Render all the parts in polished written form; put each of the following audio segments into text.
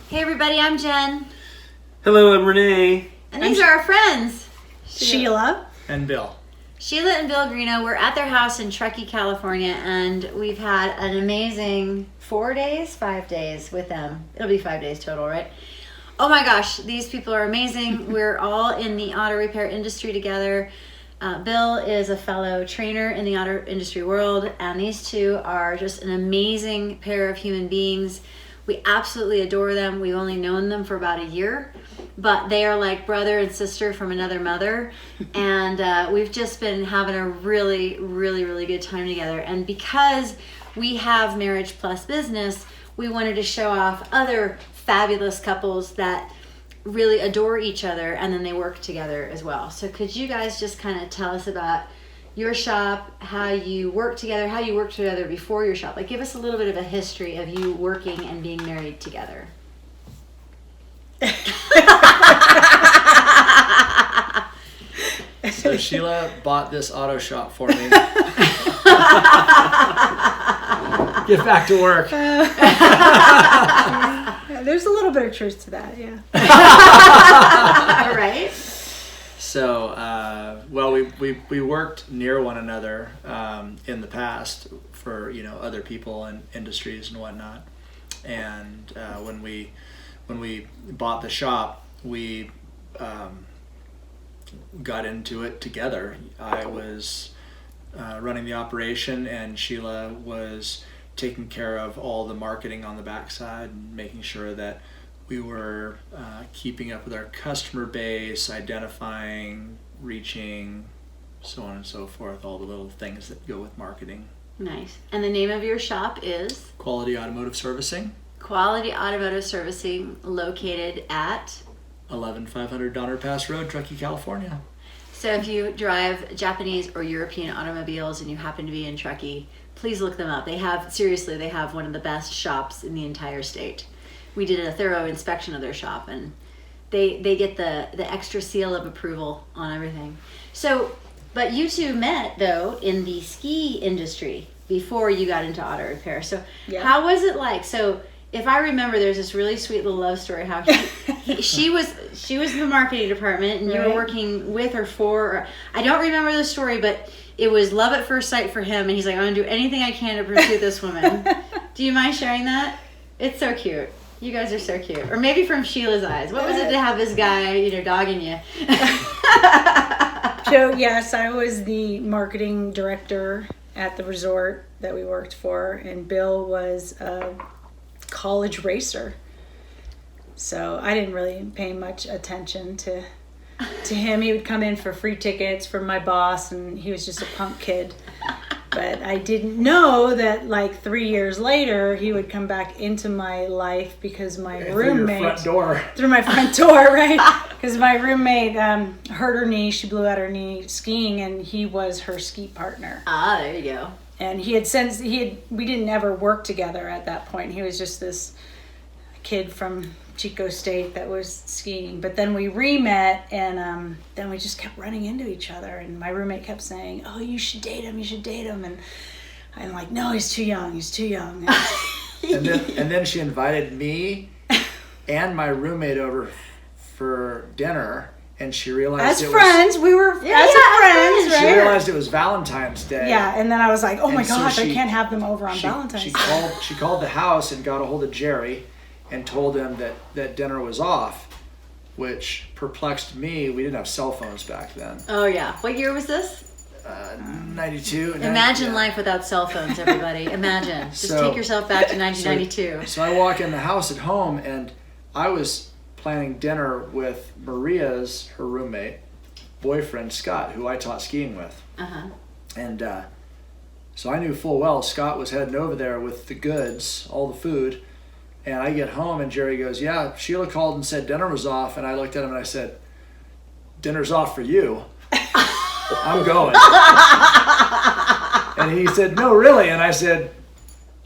Hey everybody, I'm Jen. Hello, I'm Renee. And these are our friends. Sheila. And Bill. Sheila and Bill Greeno. We're at their house in Truckee, California, and we've had an amazing 5 days with them. It'll be 5 days total, right? Oh my gosh, these people are amazing. We're all in the auto repair industry together. Bill is a fellow trainer in the auto industry world, and these two are just an amazing pair of human beings. We absolutely adore them. We've only known them for about a year, but they are like brother and sister from another mother, and we've just been having a really, really, really good time together. And because we have Marriage Plus Business, we wanted to show off other fabulous couples that really adore each other, and then they work together as well. So could you guys just kind of tell us about your shop, how you work together before your shop? Like, give us a little bit of a history of you working and being married together. So Sheila bought this auto shop for me. Get back to work. There's a little bit of truth to that, yeah. Right? So, we worked near one another in the past for other people and industries and whatnot. And when we bought the shop, we got into it together. I was running the operation, and Sheila was taking care of all the marketing on the backside and making sure that we were keeping up with our customer base, identifying, reaching, so on and so forth, all the little things that go with marketing. Nice. And the name of your shop is? Quality Automotive Servicing. Quality Automotive Servicing, located at? 11500 Donner Pass Road, Truckee, California. So if you drive Japanese or European automobiles and you happen to be in Truckee, please look them up. They have one of the best shops in the entire state. We did a thorough inspection of their shop, and they get the extra seal of approval on everything. So, but you two met though in the ski industry before you got into auto repair. So yeah. How was it like? So if I remember, there's this really sweet little love story how she was in the marketing department, and you were working with or for, or, I don't remember the story, but it was love at first sight for him, and he's like, I'm gonna do anything I can to pursue this woman. Do you mind sharing that? It's so cute. You guys are so cute. Or maybe from Sheila's eyes. What was it to have this guy, dogging you? So, yes, I was the marketing director at the resort that we worked for, and Bill was a college racer. So I didn't really pay much attention to him. He would come in for free tickets from my boss, and he was just a punk kid. But I didn't know that like 3 years later, he would come back into my life because my roommate... Through my front door, right? Because my roommate hurt her knee. She blew out her knee skiing, and he was her ski partner. Ah, there you go. And we didn't ever work together at that point. He was just this kid from Chico State that was skiing. But then we re-met, and then we just kept running into each other. And my roommate kept saying, oh, you should date him. And I'm like, no, he's too young. and then she invited me and my roommate over for dinner. And she realized we were friends, right? She realized it was Valentine's Day. Yeah, and then I was like, oh my gosh, I can't have them over on Valentine's Day. She called the house and got a hold of Jerry and told him that dinner was off, which perplexed me. We didn't have cell phones back then. Oh yeah. What year was this? 92. Imagine life without cell phones, everybody. Imagine. Just take yourself back to 1992. So I walk in the house at home, and I was planning dinner with Maria's, her roommate, boyfriend, Scott, who I taught skiing with. Uh-huh. And so I knew full well Scott was heading over there with the goods, all the food. And I get home, and Jerry goes, yeah, Sheila called and said dinner was off. And I looked at him and I said, dinner's off for you. I'm going. And he said, no, really? And I said,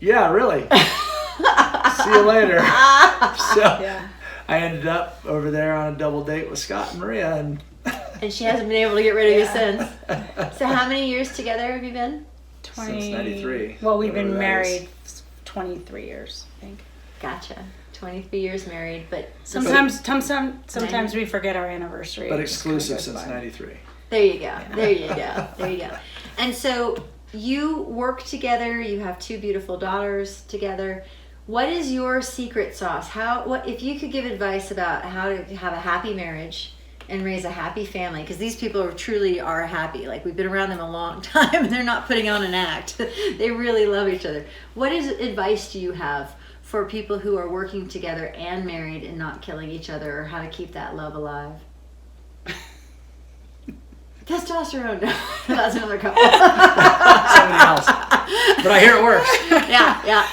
yeah, really. See you later. So yeah. I ended up over there on a double date with Scott and Maria. And she hasn't been able to get rid of you since. So how many years together have you been? Since 93. Well, we've been married 23 years, I think. Gotcha. 23 years married, but Sometimes we forget our anniversary. But It just exclusive kinda goes since by. '93. there you go. There you go. There you go. And so you work together. You have 2 beautiful daughters together. What is your secret sauce? What if you could give advice about how to have a happy marriage and raise a happy family? Because these people truly are happy. Like, we've been around them a long time, and they're not putting on an act. They really love each other. What advice do you have for people who are working together and married and not killing each other, or how to keep that love alive? Testosterone. No, that's another couple. Somebody else. But I hear it works. Yeah.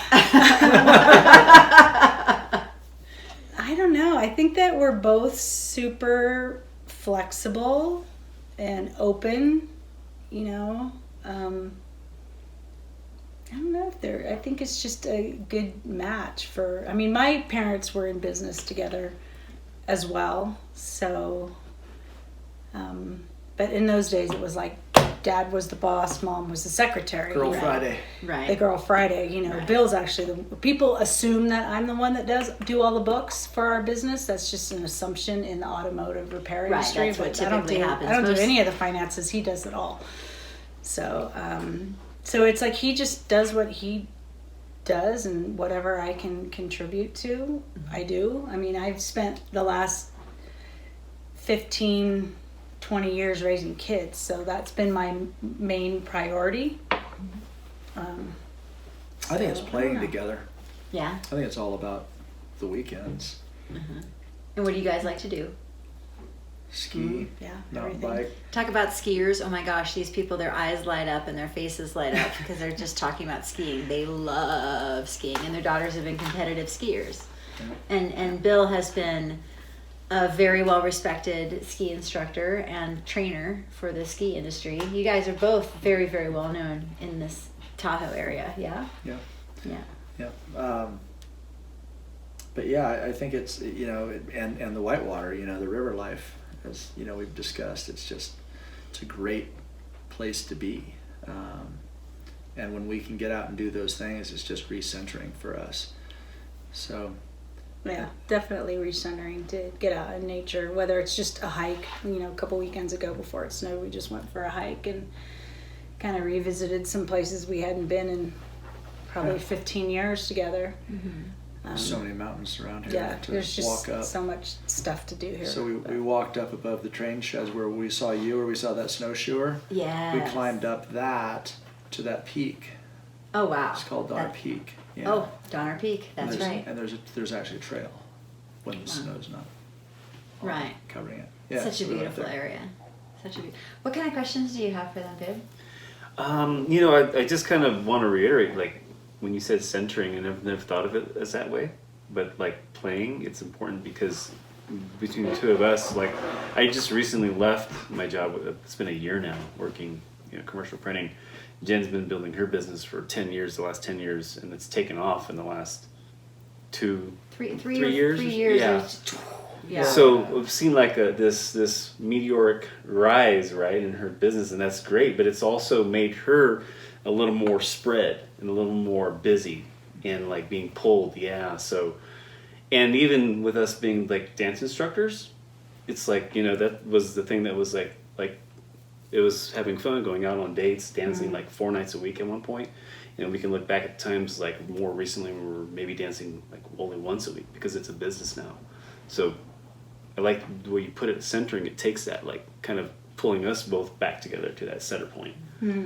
I don't know. I think that we're both super flexible and open, you know. I don't know if I think it's just a good match my parents were in business together as well. So, but in those days it was like Dad was the boss, Mom was the secretary. Girl right? Friday. Right. The Girl Friday, you know. Right. Bill's actually people assume that I'm the one that do all the books for our business. That's just an assumption in the automotive repair Right, industry. that's what But I don't typically happens. I don't Most- do any of the finances. He does it all. So, so it's like he just does what he does, and whatever I can contribute to, I do. I mean, I've spent the last 15, 20 years raising kids, so that's been my main priority. I think it's So, I playing don't know. together. Yeah. I think it's all about the weekends. And what do you guys like to do? Ski, Yeah, mountain everything. bike. Talk about skiers. Oh my gosh, these people, their eyes light up and their faces light up because they're just talking about skiing. They love skiing, and their daughters have been competitive skiers. And Bill has been a very well respected ski instructor and trainer for the ski industry. You guys are both very, very well known in this Tahoe area. Yeah. Yeah. Yeah. Yeah. But yeah, I think it's, you know, and the whitewater, you know, the river life, as you know, we've discussed, it's a great place to be. And when we can get out and do those things, it's just recentering for us. So Yeah, definitely recentering to get out in nature, whether it's just a hike. You know, a couple weekends ago before it snowed, we just went for a hike and kind of revisited some places we hadn't been in probably 15 years together. so many mountains around here Yeah, to there's just walk up. so much stuff to do here. So we walked up above the train sheds where we saw where we saw that snowshoer. Yeah. We climbed up that to that peak. Oh wow. It's called Donner That- Peak. Yeah. Oh, Donner Peak. And That's there's- right. And there's actually a trail when the snow's not Right. covering it. Yeah, Such a so we went beautiful there. area. What kind of questions do you have for them, babe? You know, I just kind of want to reiterate, like, when you said centering, and I've never thought of it as that way, but like playing, it's important because between the two of us, like, I just recently left my job. It's been a year now working, you know, commercial printing. Jen's been building her business for the last 10 years, and it's taken off in the last Three years. Yeah. Yeah. So I've seen like this meteoric rise, right, in her business, and that's great. But it's also made her a little more spread and a little more busy and like being pulled. Yeah. So, and even with us being like dance instructors, it's like, you know, that was the thing that was like it was having fun, going out on dates, dancing like 4 nights a week at one point. And we can look back at times like more recently we were maybe dancing like only once a week because it's a business now. So I like the way you put it, centering. It takes that like kind of pulling us both back together to that center point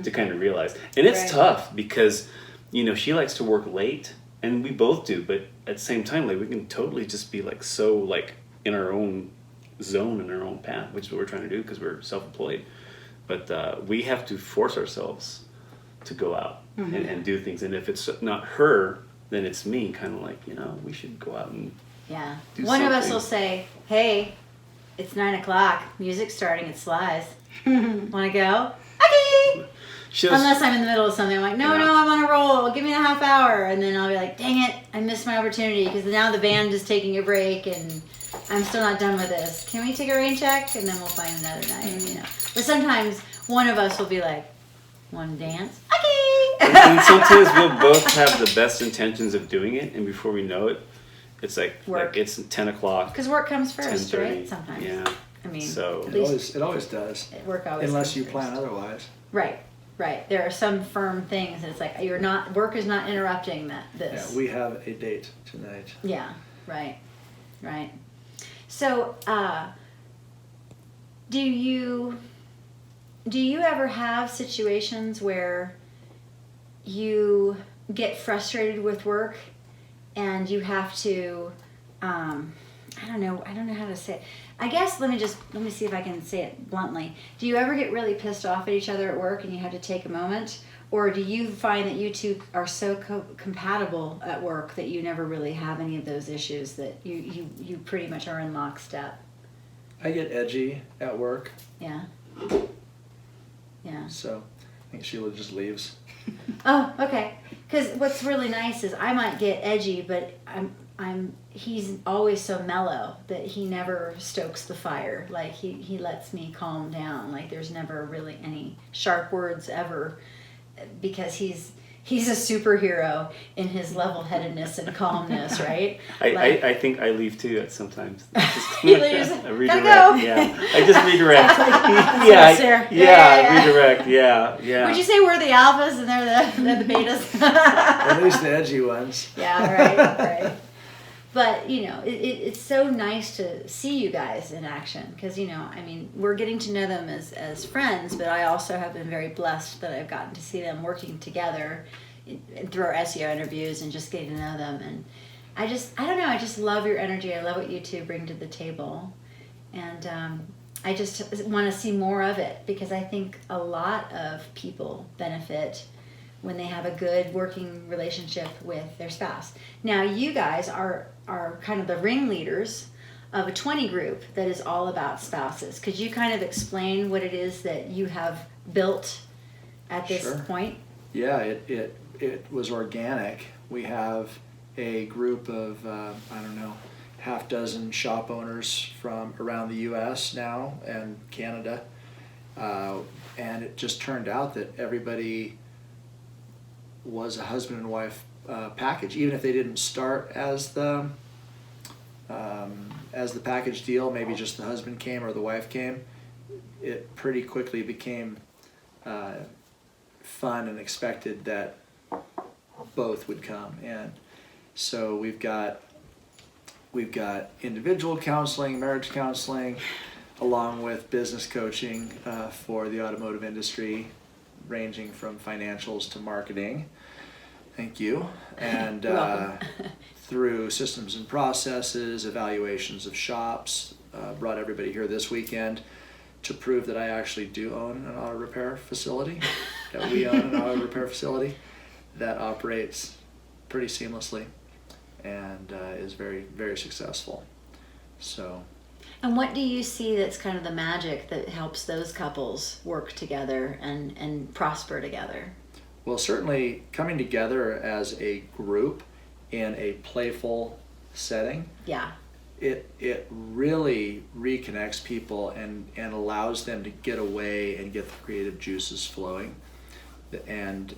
to kind of realize. And it's Right. tough because, you know, she likes to work late and we both do, but at the same time, like we can totally just be like so like in our own zone, in our own path, which is what we're trying to do because we're self-employed. But we have to force ourselves to go out and do things. And if it's not her, then it's me, kind of like, you know, we should go out and Yeah. do One of us something. will say, "Hey, it's 9:00. Music's starting at Sly's. Want to go?" Okay. She'll- Unless I'm in the middle of something, I'm like, no, Yeah. I'm on a roll. Give me a half hour, and then I'll be like, dang it, I missed my opportunity because now the band is taking a break and I'm still not done with this. Can we take a rain check? And then we'll find another night, you know. But sometimes one of us will be like, "Want to dance?" Okay. and sometimes we'll both have the best intentions of doing it, and before we know it, It's like Work. it's 10 o'clock. Because work comes first, 10:30. right? Sometimes. Yeah. I mean, So at It least always does. work always Unless comes you first. plan otherwise. Right. There are some firm things. It's like work is not interrupting this. Yeah, we have a date tonight. Yeah, right. So, do you ever have situations where you get frustrated with work and you have to, I don't know how to say it. I guess let me see if I can say it bluntly. Do you ever get really pissed off at each other at work and you have to take a moment? Or do you find that you two are so compatible at work that you never really have any of those issues, that you pretty much are in lockstep? I get edgy at work, Yeah. so I think Sheila just leaves. Oh, okay. Because what's really nice is I might get edgy, but he's always so mellow that he never stokes the fire. Like he lets me calm down. Like there's never really any sharp words ever, because he's a superhero in his level-headedness and calmness, right? I think I leave too at sometimes. He leaves. I Gotta redirect. go. Yeah, I just redirect. Sarah. Yeah, redirect. Yeah. Would you say we're the alphas and they're the betas? At least the edgy ones. Yeah, right. But, it's so nice to see you guys in action because, we're getting to know them as friends, but I also have been very blessed that I've gotten to see them working together through our SEO interviews and just getting to know them. And I don't know, I just love your energy. I love what you two bring to the table. And I just want to see more of it because I think a lot of people benefit when they have a good working relationship with their spouse. Now, you guys are kind of the ringleaders of a 20 group that is all about spouses. Could you kind of explain what it is that you have built at this Sure. point? Yeah, it was organic. We have a group of, half dozen shop owners from around the U.S. now and Canada. And it just turned out that everybody was a husband and wife package, even if they didn't start as the package deal. Maybe just the husband came or the wife came. It pretty quickly became fun and expected that both would come, and so we've got individual counseling, marriage counseling, along with business coaching for the automotive industry, ranging from financials to marketing. Thank you. And through systems and processes, evaluations of shops, brought everybody here this weekend to prove that I actually do own an auto repair facility, that we own an auto repair facility that operates pretty seamlessly and is very, very successful. So. And what do you see that's kind of the magic that helps those couples work together and prosper together? Well, certainly coming together as a group in a playful setting. Yeah. It really reconnects people and allows them to get away and get the creative juices flowing. And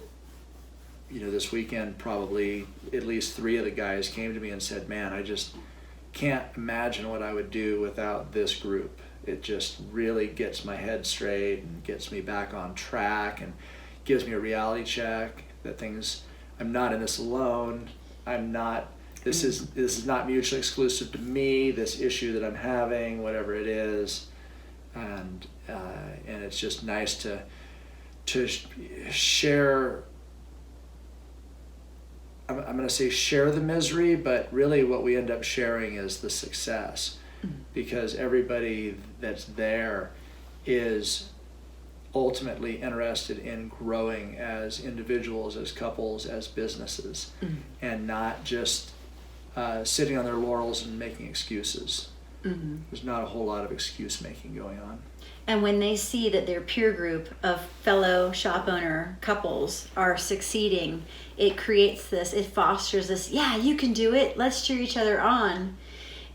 this weekend probably at least 3 of the guys came to me and said, "Man, I just can't imagine what I would do without this group. It just really gets my head straight and gets me back on track and gives me a reality check that I'm not in this alone. This is not mutually exclusive to me, this issue that I'm having, whatever it is." And it's just nice to share. I'm going to say share the misery, but really what we end up sharing is the success, because everybody that's there is ultimately interested in growing as individuals, as couples, as businesses, and not just sitting on their laurels and making excuses. There's not a whole lot of excuse making going on. And when they see that their peer group of fellow shop owner couples are succeeding, it fosters this, yeah, you can do it, let's cheer each other on.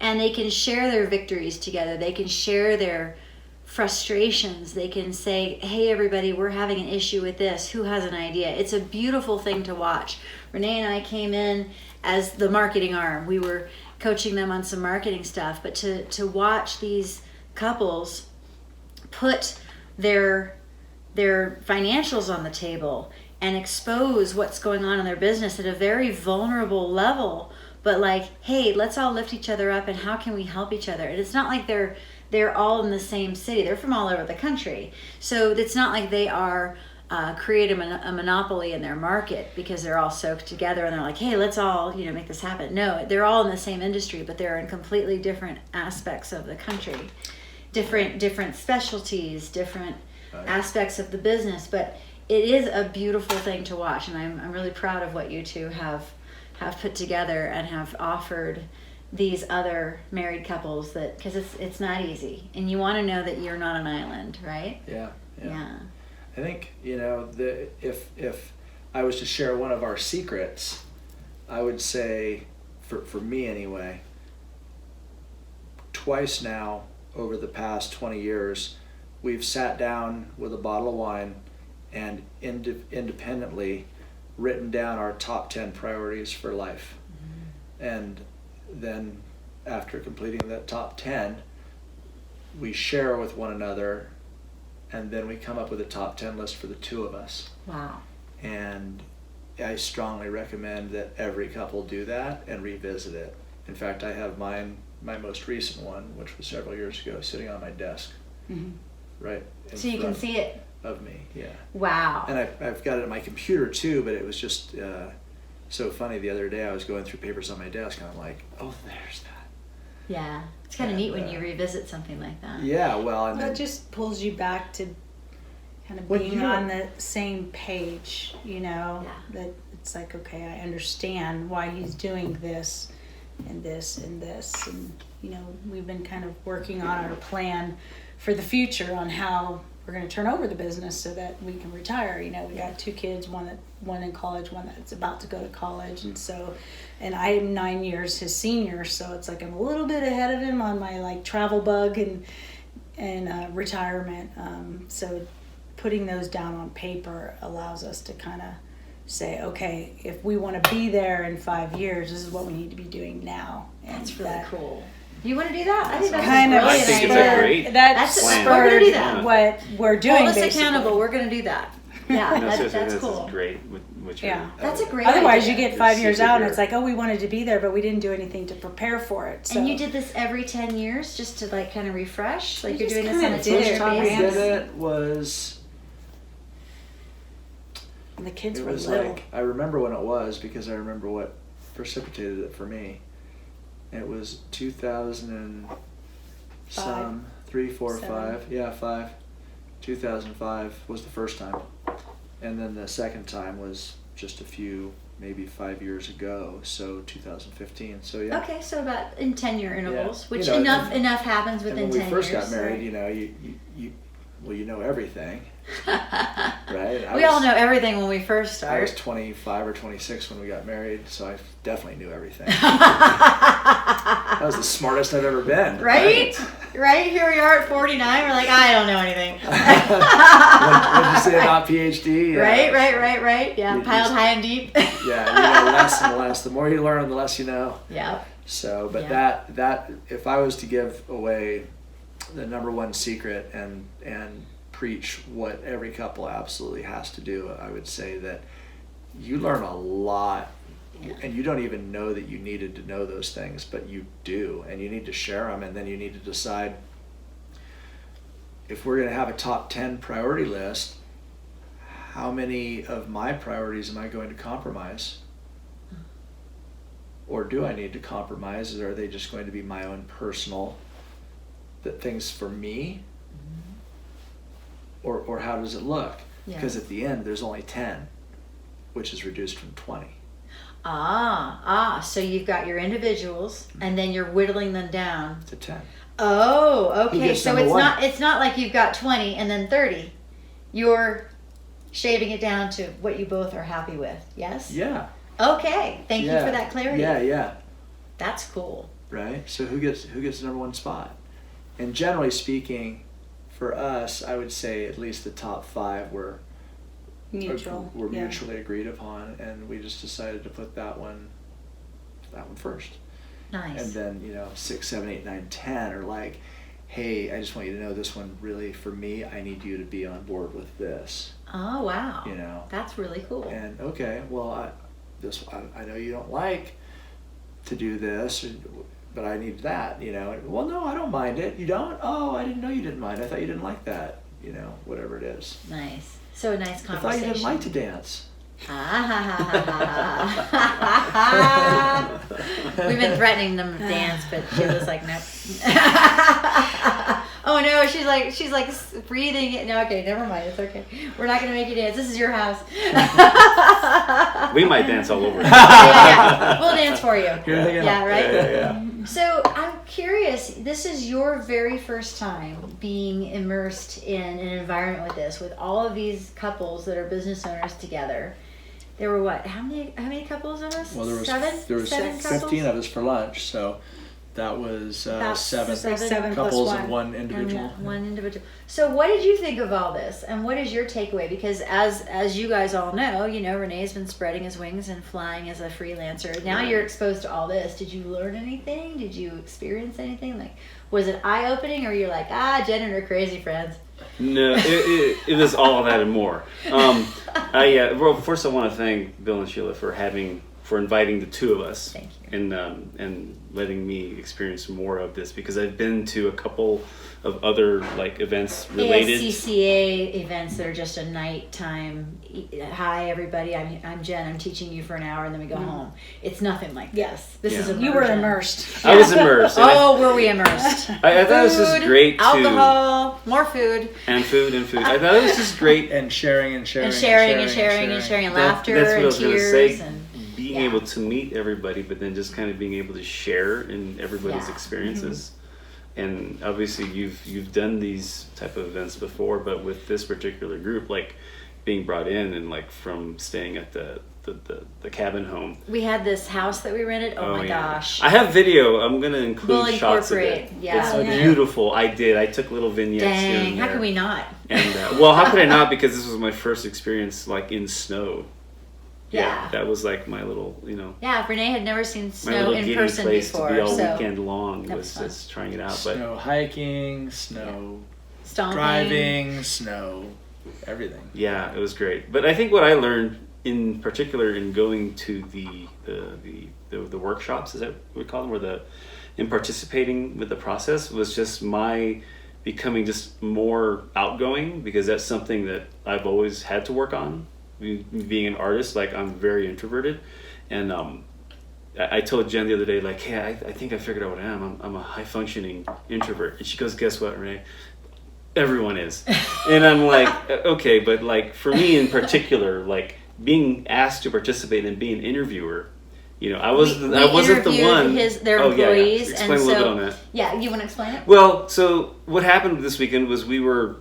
And they can share their victories together. They can share their frustrations. They can say, hey, everybody, we're having an issue with this. Who has an idea? It's a beautiful thing to watch. Renee and I came in as the marketing arm. We were coaching them on some marketing stuff. But to watch these couples put their financials on the table and expose what's going on in their business at a very vulnerable level, but like, hey, let's all lift each other up and how can we help each other? And it's not like they're all in the same city. They're from all over the country. So it's not like they are create a monopoly in their market because they're all soaked together and they're like, hey, let's all make this happen. No, they're all in the same industry, but they're in completely different aspects of the country, different specialties, different aspects of the business. But it is a beautiful thing to watch, and I'm really proud of what you two have put together and have offered these other married couples, that because it's not easy, and you want to know that you're not an island, right? Yeah. Yeah. I think if I was to share one of our secrets, I would say, for me anyway, twice now over the past 20 years, we've sat down with a bottle of wine and independently written down our top 10 priorities for life. Mm-hmm. And then after completing that top 10, we share with one another, and then we come up with a top 10 list for the two of us. Wow. And I strongly recommend that every couple do that and revisit it. In fact, I have my most recent one, which was several years ago, sitting on my desk. Mm-hmm. Right. So you can see it. Of me, yeah. Wow. And I've got it on my computer too, but it was just so funny. The other day I was going through papers on my desk and I'm like, oh, there's that. Yeah. It's kind of neat when you revisit something like that. Yeah, well. And it just pulls you back to kind of being on the same page, that it's like, okay, I understand why he's doing this and this and this. And, we've been kind of working on our plan for the future on how we're going to turn over the business so that we can retire. We got 2 kids, one in college, one that's about to go to college. And I'm 9 years his senior, so it's like I'm a little bit ahead of him on my like travel bug and retirement. So putting those down on paper allows us to kind of say, okay, if we want to be there in 5 years, this is what we need to be doing now. And that's really cool. You want to do that? I think that's kind of. I think it's a great that's plan. We're going to do that. What we're doing. Hold us basically. accountable. We're going to do that. Yeah, that's cool. That's great. That's a great. Otherwise, idea. you get 5 years out, and it's like, oh, we wanted to be there, but we didn't do anything to prepare for it. So. And you did this every 10 years just to like kind of refresh, like you're doing this on a did daily it. basis. did it was. And the kids it were was little. like, I remember when it was because I remember what precipitated it for me. It was 2000 and some 3, 4, 5. Yeah, 5. 2005 was the first time, and then the second time was just a few, maybe 5 years ago. So 2015. So yeah. Okay, so about in 10-year intervals, Yeah. which enough happens within 10 years. When we first got married, you know everything. Right? We all know everything when we first start. I was 25 or 26 when we got married, so I definitely knew everything. That was the smartest I've ever been. Right? Here we are at 49. We're like, I don't know anything. When you say about PhD? Yeah. Right. Yeah, piled high and deep. Yeah, you know less and less. The more you learn, the less you know. Yeah. So, but that if I was to give away the number one secret and preach what every couple absolutely has to do, I would say that you learn a lot, and you don't even know that you needed to know those things, but you do, and you need to share them, and then you need to decide if we're going to have a top 10 priority list, how many of my priorities am I going to compromise? Or do I need to compromise, or are they just going to be my own personal things for me? Or how does it look? Because at the end, there's only 10, which is reduced from 20. So you've got your individuals, and then you're whittling them down to 10. Oh, okay. So it's not like you've got 20 and then 30. You're shaving it down to what you both are happy with. Yes? Yeah. Okay. Thank you for that clarity. Yeah. That's cool. Right? So who gets the number one spot? And generally speaking, for us, I would say at least the top 5 were mutually agreed upon, and we just decided to put that one first. Nice. And then 6, 7, 8, 9, 10 are like, hey, I just want you to know this one really, for me, I need you to be on board with this. Oh, wow. That's really cool. And okay, well, I know you don't like to do this, but I need that, Well, no, I don't mind it. You don't? Oh, I didn't know you didn't mind. I thought you didn't like that, whatever it is. Nice. So a nice conversation. I thought you didn't like to dance. We've been threatening them to dance, but Sheila's like, nope. Oh no, she's like breathing it. No, okay, never mind. It's okay. We're not gonna make you dance. This is your house. We might dance all over. Yeah, we'll dance for you. Yeah, right. Yeah. So I'm curious. This is your very first time being immersed in an environment with this, with all of these couples that are business owners together. There were what? How many couples of us? Well, there was seven 15 couples? of us for lunch, so that was About seven seven couples plus and one individual. And one individual. So what did you think of all this, and what is your takeaway? Because as you guys all know, Renee's been spreading his wings and flying as a freelancer. Now you're exposed to all this. Did you learn anything? Did you experience anything? Like, was it eye-opening, or you're like, Jen and her crazy friends? No, it was all of that and more. Well, first I want to thank Bill and Sheila for inviting the two of us. Thank you. And letting me experience more of this, because I've been to a couple of other events related. ASCCA events that are just a nighttime. Hi everybody, I'm Jen. I'm teaching you for an hour and then we go home. It's nothing like this. Yes. This is immersion. You were immersed. I was immersed. Were we immersed? I thought it was just great. Alcohol, more food. And food. I thought it was just great. And sharing And laughter That's what I and was gonna tears. say. And being able to meet everybody, but then just kind of being able to share in everybody's experiences. And obviously you've done these type of events before, but with this particular group, being brought in and from staying at the cabin home. We had this house that we rented. Oh my gosh. I have video. I'm going to include shots of it. Yeah. It's beautiful. I took little vignettes. Dang, how could we not? And how could I not? Because this was my first experience in snow. Yeah. That was my little, Yeah, Renee had never seen my snow little in giddy person place before. to be all so weekend long that was was just trying it out. Snow hiking, snow stomping, driving, snow everything. Yeah, it was great. But I think what I learned in particular in going to the workshops, is that what we call them, in participating with the process, was just my becoming just more outgoing, because that's something that I've always had to work on. Being an artist, I'm very introverted, and I told Jen the other day, hey, I think I figured out what I am. I'm a high functioning introvert, and she goes, guess what, Renee? Everyone is. And I'm like, okay, but for me in particular, being asked to participate and be an interviewer, I wasn't the one. Their employees, Explain and a little bit on that. Yeah, you want to explain it? Well, so what happened this weekend was we were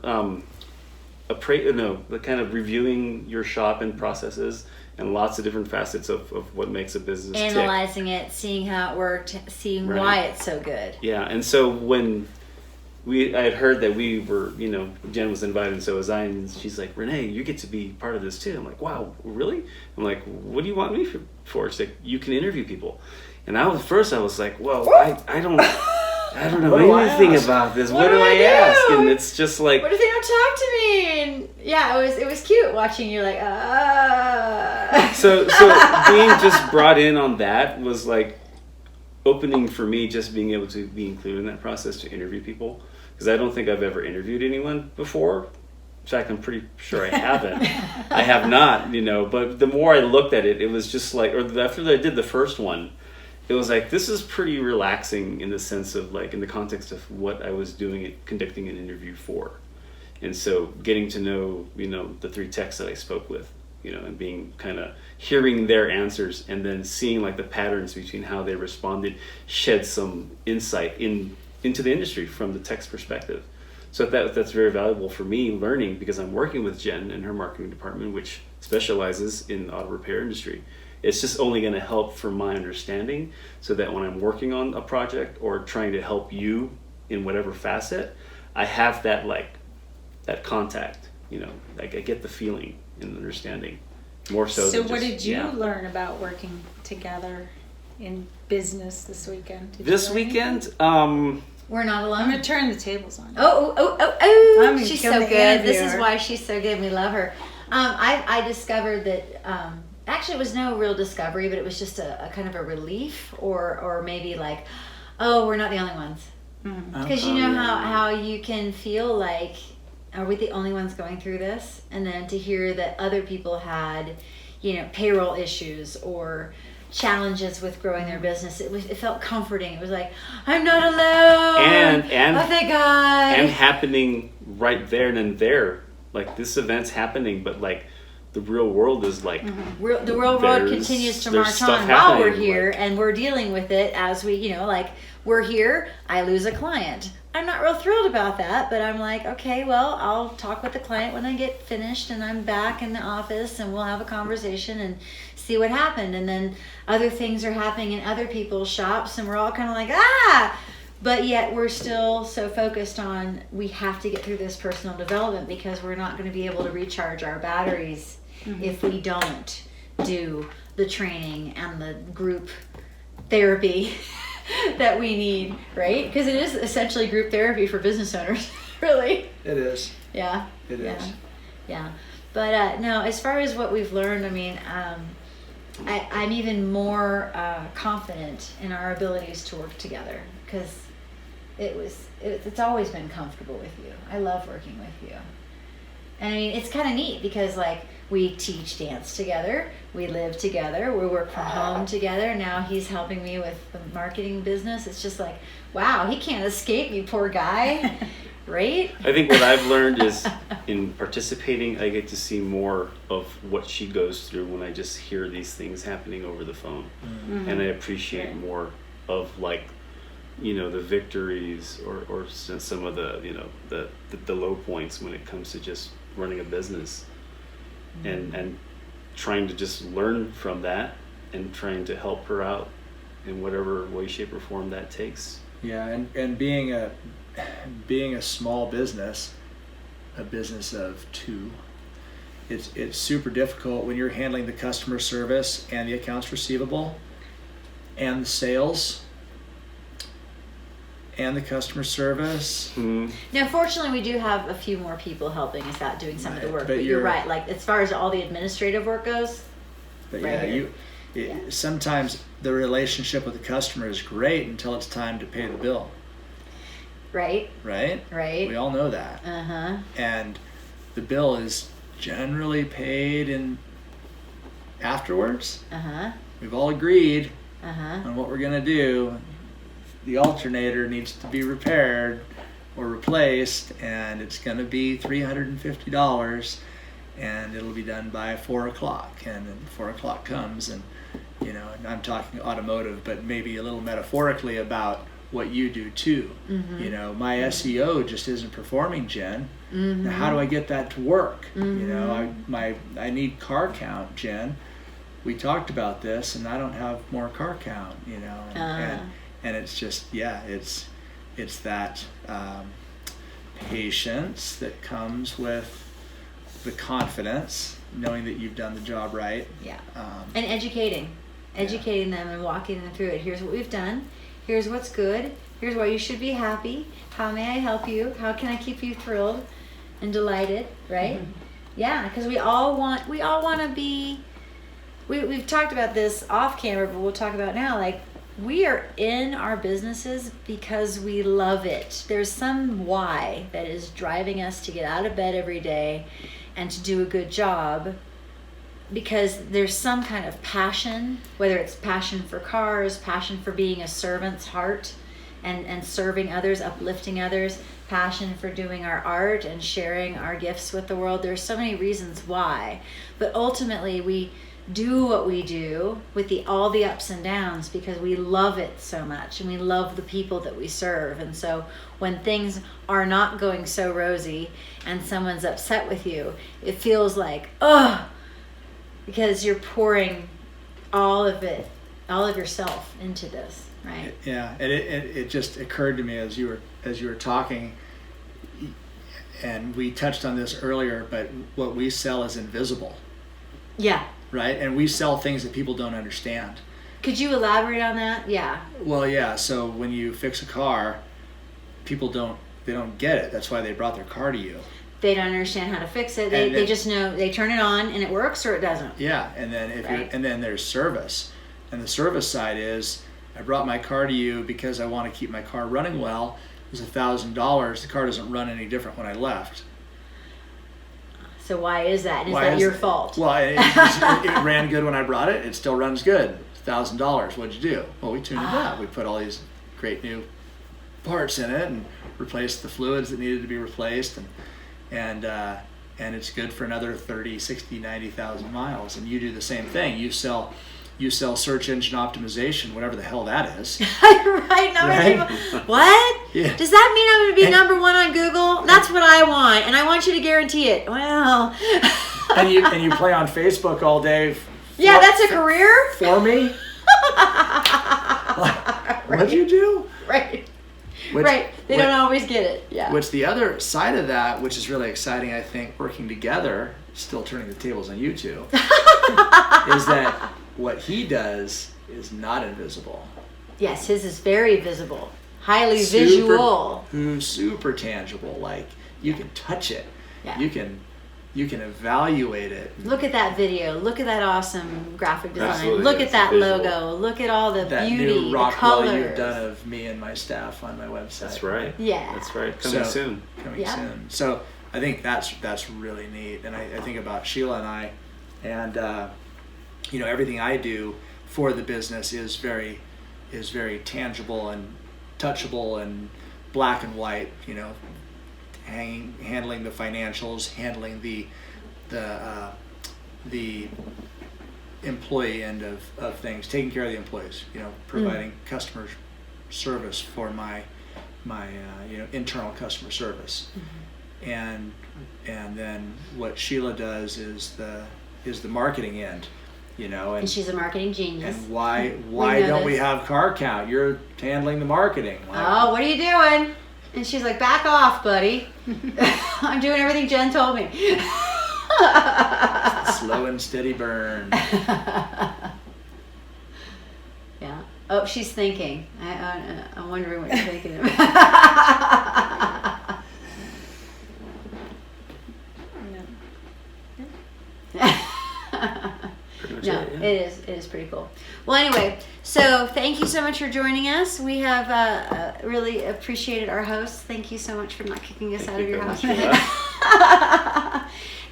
kind of reviewing your shop and processes and lots of different facets of what makes a business analyzing it, seeing how it worked, seeing why it's so good. Yeah, and so when I had heard that we were, Jen was invited, and so was I, and she's like, Renee, you get to be part of this too. I'm like, wow, really? I'm like, what do you want me for? She's like, you can interview people. And I was like, well, I don't know anything about this. What do I ask? And it's just like, what if they don't talk to me? And yeah, it was cute watching you So being just brought in on that was opening for me, just being able to be included in that process to interview people, because I don't think I've ever interviewed anyone before. In fact, I'm pretty sure I haven't. I have not, but the more I looked at it, it was just after I did the first one, it was this is pretty relaxing in the sense of in the context of what I was conducting an interview for. And so getting to know, the three techs that I spoke with, and being kind of hearing their answers and then seeing the patterns between how they responded shed some insight into the industry from the tech's perspective. So that's very valuable for me learning, because I'm working with Jen and her marketing department, which specializes in the auto repair industry. It's just only going to help for my understanding, so that when I'm working on a project or trying to help you in whatever facet, I have that that contact, I get the feeling and understanding more so. So than what just, did you learn about working together? in business this weekend? Did This you do anything? weekend, We're not I'm alone. gonna turn the tables on. Oh! I'm She's become so the good. This is interviewer. why she's so good. We love her. I discovered that actually it was no real discovery, but it was just a kind of a relief, or maybe like, oh, we're not the only ones. Because you know how you can feel like, are we the only ones going through this? And then to hear that other people had, payroll issues or challenges with growing their business, it felt comforting. It was like, I'm not alone. And oh, thank God. and happening right there and then there. Like, this event's happening, but like the real world is like The real world continues to march stuff on while we're happening, here, like- and we're dealing with it as we, like, we're here. I lose a client. I'm not real thrilled about that, but I'm like, okay, well, I'll talk with the client when I get finished and I'm back in the office, and we'll have a conversation and see what happened. And then other things are happening in other people's shops, and we're all kind of like, but yet we're still so focused on, we have to get through this personal development, because we're not going to be able to recharge our batteries if we don't do the training and the group therapy that we need, right? Because it is essentially group therapy for business owners, really. It is. Yeah. It is. Yeah. But no, as far as what we've learned, I mean, I'm even more confident in our abilities to work together, because it's always been comfortable with you. I love working with you. And I mean, it's kind of neat because, like, we teach dance together, we live together, we work from home together. Now he's helping me with the marketing business. It's just like, wow, he can't escape me, poor guy. Right? I think what I've learned is, in participating, I get to see more of what she goes through when I just hear these things happening over the phone. And I appreciate more of, like, the victories or some of the, the low points when it comes to just running a business, and trying to just learn from that and trying to help her out in whatever way, shape, or form that takes. Yeah, and being a small business, a business of two, it's super difficult when you're handling the customer service and the accounts receivable and the sales and the customer service. Now, fortunately, we do have a few more people helping us out doing some of the work. But But you're right. Like, as far as all the administrative work goes, But right sometimes the relationship with the customer is great until it's time to pay the bill. right? Right? Right. We all know that. And the bill is generally paid in afterwards. We've all agreed on what we're gonna do. The alternator needs to be repaired or replaced, and it's gonna be $350, and it'll be done by 4 o'clock. And then 4 o'clock comes, and and I'm talking automotive, but maybe a little metaphorically about what you do too. My SEO just isn't performing, Jen. Now, how do I get that to work? I need car count, Jen. We talked about this, and I don't have more car count. And it's just, it's that patience that comes with the confidence, knowing that you've done the job right. Yeah. And educating them and walking them through it. Here's what we've done. Here's what's good. Here's why you should be happy. How may I help you? How can I keep you thrilled and delighted? Right? Yeah, because we all want to be. We've talked about this off camera, but we'll talk about it now. Like, we are in our businesses because we love it. There's some why that is driving us to get out of bed every day and to do a good job, because there's some kind of passion, whether it's passion for cars, passion for being a servant's heart and serving others, uplifting others, passion for doing our art and sharing our gifts with the world. There's so many reasons why, but ultimately we do what we do with all the ups and downs because we love it so much, and we love the people that we serve. And so when things are not going so rosy and someone's upset with you, it feels like, because you're pouring all of yourself into this, right? Yeah, and it just occurred to me as you were talking, and we touched on this earlier, but what we sell is invisible. Yeah. Right? And we sell things that people don't understand. Could you elaborate on that? Yeah. Well, yeah. So when you fix a car, people don't get it. That's why they brought their car to you. They don't understand how to fix it. They just know they turn it on and it works or it doesn't. Yeah, and then and then there's service, and the service side is I brought my car to you because I want to keep my car running well. It was $1,000. The car doesn't run any different when I left. So why is that? Is that your fault? Well, it ran good when I brought it. It still runs good. $1,000. What'd you do? Well, we tuned it up. We put all these great new parts in it and replaced the fluids that needed to be replaced, and it's good for another 30, 60, 90,000 miles. And you do the same thing. You sell search engine optimization, whatever the hell that is. Right? What? Yeah. Does that mean I'm going to be number one on Google? That's what I want, and I want you to guarantee it. Well. and you play on Facebook all day. Yeah, that's a career? For me? What'd you do? Right. Right. They don't always get it. Yeah. Which the other side of that, which is really exciting, I think, working together, still turning the tables on you two, is that what he does is not invisible. Yes, his is very visible. Highly visual. Super tangible. Like, you can touch it. Yeah. You can evaluate it. Look at that video. Look at that awesome graphic design. Absolutely. Look at that Visual. logo. Look at all the That beauty, new the Rockwell colors. you've done of me and my staff on my website. That's right. Yeah. That's right. Coming soon. Coming soon. So I think that's really neat. And I think about Sheila and I, and everything I do for the business is very tangible and touchable and black and white. Handling the financials, handling the employee end of things, taking care of the employees, providing customer service for my internal customer service. And then what Sheila does is the marketing end, And she's a marketing genius. and why don't we have car count? You're handling the marketing. Oh, what are you doing? And she's like, back off, buddy. I'm doing everything Jen told me. Slow and steady burn. Yeah. Oh, she's thinking. I'm wondering what you're thinking of. No, it is pretty cool. Well, anyway, so thank you so much for joining us. We have really appreciated our hosts. Thank you so much for not kicking us out of your house.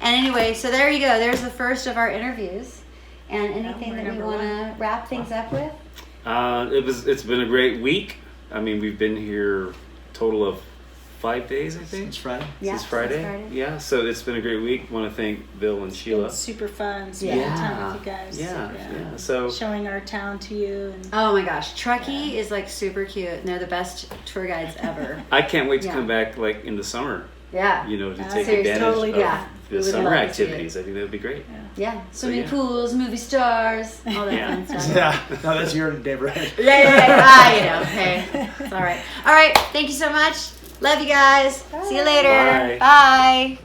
And anyway, so there you go. There's the first of our interviews. And anything that we want to wrap things up with? It's been a great week. I mean, we've been here total of 5 days, I think. Since Friday. Yeah, Since Friday. Yeah, so it's been a great week. Want to thank Bill and Sheila. It's super fun spending time with you guys. Yeah. So showing our town to you. And Oh my gosh, Truckee is like super cute, and they're the best tour guides ever. I can't wait to come back like in the summer. Yeah. To take Seriously, advantage totally, of yeah. We the would summer love to see activities. I think that would be great. Yeah, swimming yeah. pools, movie stars, all that fun stuff. Yeah, no, that's your neighborhood. Yeah. Hey, it's all right. All right, thank you so much. Love you guys. See you later. Bye. Bye.